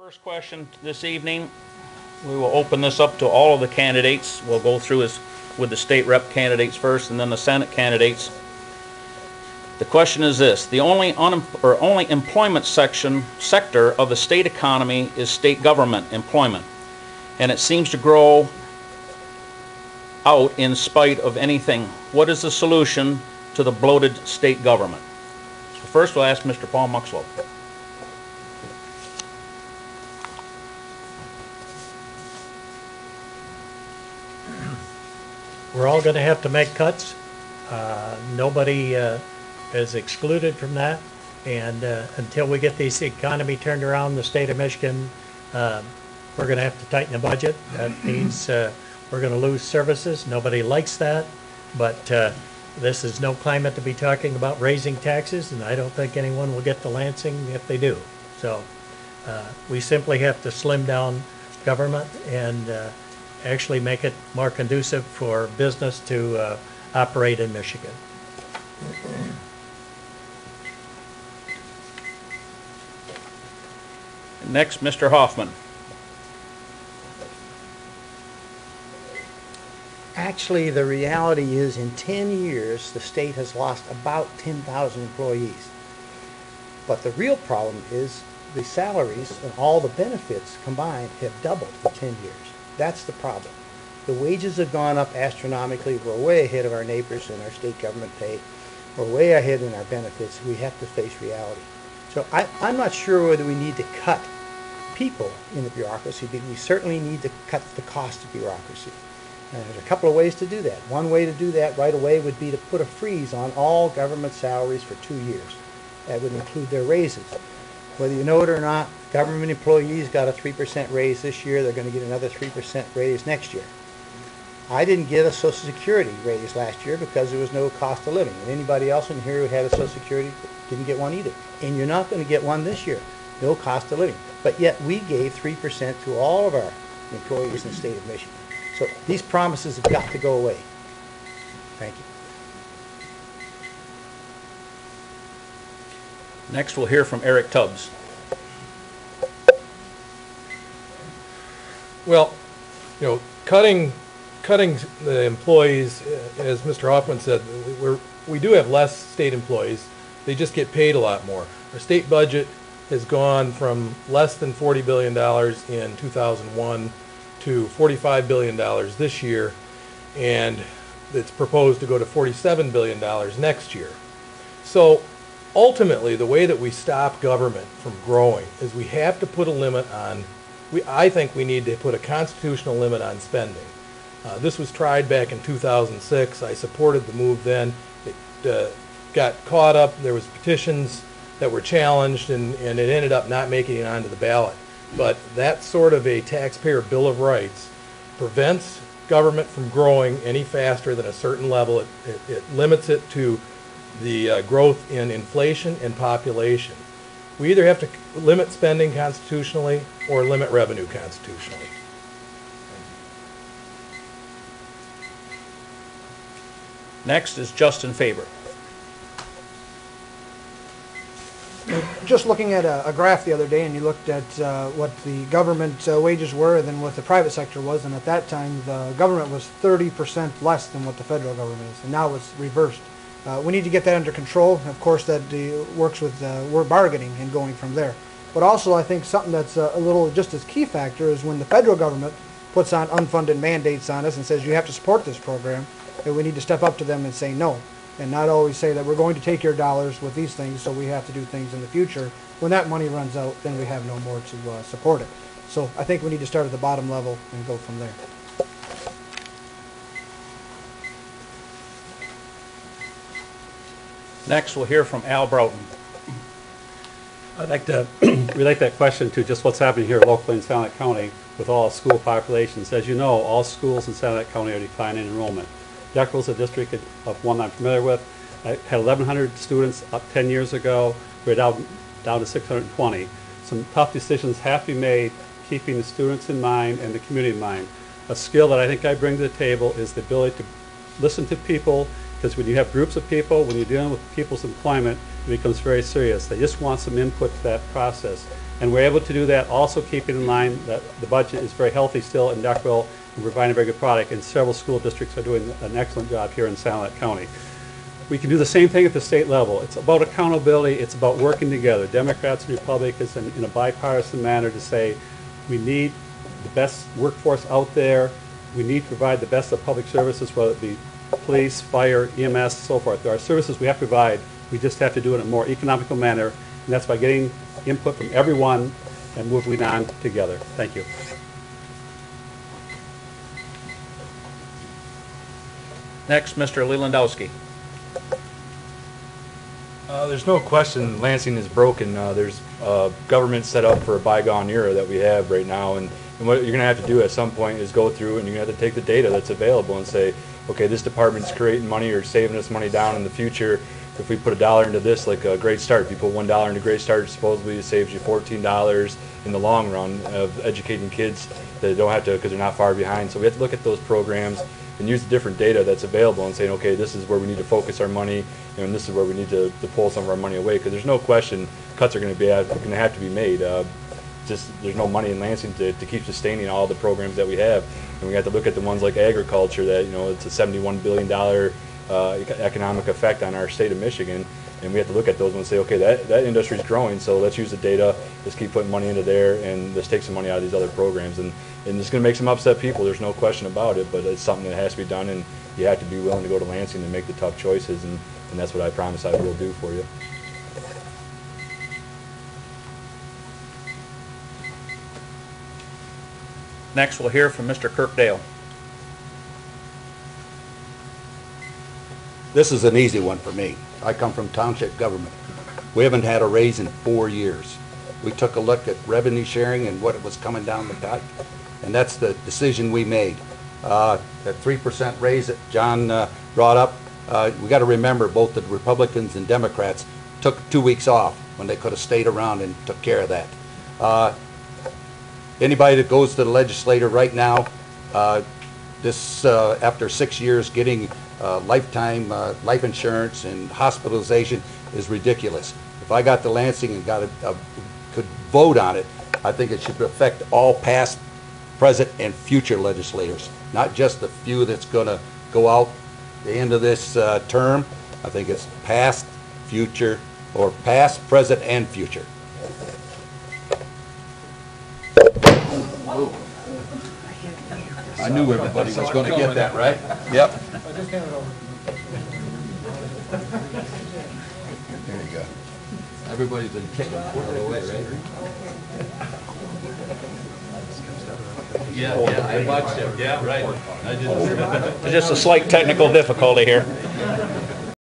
First question this evening, we will open this up to all of the candidates. We'll go through with the state rep candidates first and then the Senate candidates. The question is this: the only employment sector of the state economy is state government employment, and it seems to grow out in spite of anything. What is the solution to the bloated state government? So first we'll ask Mr. Paul Muxlow. We're all going to have to make cuts. Nobody is excluded from that. And until we get this economy turned around in the state of Michigan, we're going to have to tighten the budget. That means we're going to lose services. Nobody likes that. But this is no climate to be talking about raising taxes, and I don't think anyone will get to Lansing if they do. So we simply have to slim down government and actually make it more conducive for business to operate in Michigan. Next, Mr. Hoffman. Actually, the reality is in 10 years, the state has lost about 10,000 employees. But the real problem is the salaries and all the benefits combined have doubled in 10 years. That's the problem. The wages have gone up astronomically. We're way ahead of our neighbors in our state government pay. We're way ahead in our benefits. We have to face reality. So I'm not sure whether we need to cut people in the bureaucracy, but we certainly need to cut the cost of bureaucracy. And there's a couple of ways to do that. One way to do that right away would be to put a freeze on all government salaries for 2 years. That would include their raises. Whether you know it or not, government employees got a 3% raise this year. They're going to get another 3% raise next year. I didn't get a Social Security raise last year because there was no cost of living. And anybody else in here who had a Social Security didn't get one either. And you're not going to get one this year. No cost of living. But yet we gave 3% to all of our employees in the state of Michigan. So these promises have got to go away. Thank you. Next, we'll hear from Eric Tubbs. Well, you know, cutting the employees, as Mr. Hoffman said, we do have less state employees. They just get paid a lot more. Our state budget has gone from less than $40 billion in 2001 to $45 billion this year, and it's proposed to go to $47 billion next year. So ultimately, the way that we stop government from growing is we have to put a limit on, I think we need to put a constitutional limit on spending. This was tried back in 2006. I supported the move then. It got caught up. There was petitions that were challenged, and it ended up not making it onto the ballot. But that sort of a taxpayer bill of rights prevents government from growing any faster than a certain level. It limits it to the growth in inflation and population. We either have to limit spending constitutionally or limit revenue constitutionally. Next is Justin Faber. Just looking at a graph the other day, and you looked at what the government wages were and then what the private sector was, and at that time the government was 30% less than what the federal government is, and now it's reversed. We need to get that under control. Of course, that works with we're bargaining and going from there. But also, I think something that's a little just as key factor is when the federal government puts on unfunded mandates on us and says you have to support this program, that we need to step up to them and say no, and not always say that we're going to take your dollars with these things, so we have to do things in the future. When that money runs out, then we have no more to support it. So I think we need to start at the bottom level and go from there. Next, we'll hear from Al Broughton. I'd like to relate that question to just what's happening here locally in Sanilac County with all school populations. As you know, all schools in Sanilac County are declining enrollment. Deckerville is a district of one I'm familiar with. I had 1,100 students up 10 years ago. We're down to 620. Some tough decisions have to be made, keeping the students in mind and the community in mind. A skill that I think I bring to the table is the ability to listen to people, because when you have groups of people, when you're dealing with people's employment, it becomes very serious. They just want some input to that process. And we're able to do that, also keeping in line that the budget is very healthy still in Deckerville, and we're providing a very good product, and several school districts are doing an excellent job here in Silent County. We can do the same thing at the state level. It's about accountability, it's about working together, Democrats and Republicans, in a bipartisan manner to say, we need the best workforce out there, we need to provide the best of public services, whether it be police, fire, EMS, so forth. There are services we have to provide, we just have to do it in a more economical manner, and that's by getting input from everyone and moving on together. Thank you. Next, Mr. Lelandowski. There's no question Lansing is broken. There's government set up for a bygone era that we have right now, and what you're going to have to do at some point is go through and you're going to have to take the data that's available and say, okay, this department's creating money or saving us money down in the future. If we put $1 into this, like a Great Start, if you put $1 into Great Start, supposedly it saves you $14 in the long run of educating kids that don't have to, because they're not far behind. So we have to look at those programs and use the different data that's available and saying, okay, this is where we need to focus our money, and this is where we need to pull some of our money away, because there's no question cuts are going to have to be made. Just there's no money in Lansing to keep sustaining all the programs that we have, and we have to look at the ones like agriculture that, you know, it's a $71 billion economic effect on our state of Michigan, and we have to look at those and say, okay, that industry is growing, so let's use the data, let's keep putting money into there, and let's take some money out of these other programs, and it's going to make some upset people, there's no question about it, but it's something that has to be done, and you have to be willing to go to Lansing and make the tough choices, and that's what I promise I will do for you. Next, we'll hear from Mr. Kirkdale. This is an easy one for me. I come from township government. We haven't had a raise in 4 years. We took a look at revenue sharing and what it was coming down the pike, and that's the decision we made. That 3% raise that John brought up, we got to remember both the Republicans and Democrats took 2 weeks off when they could have stayed around and took care of that. Anybody that goes to the legislator right now, after 6 years getting lifetime life insurance and hospitalization is ridiculous. If I got to Lansing and could vote on it, I think it should affect all past, present, and future legislators, not just the few that's going to go out the end of this term. I think it's past, future, or past, present, and future. I knew everybody was going to get that, right? Yep. There you go. Everybody's been kicking all the way, right? Yeah, I watched it. Yeah, right. I did. Just a slight technical difficulty here.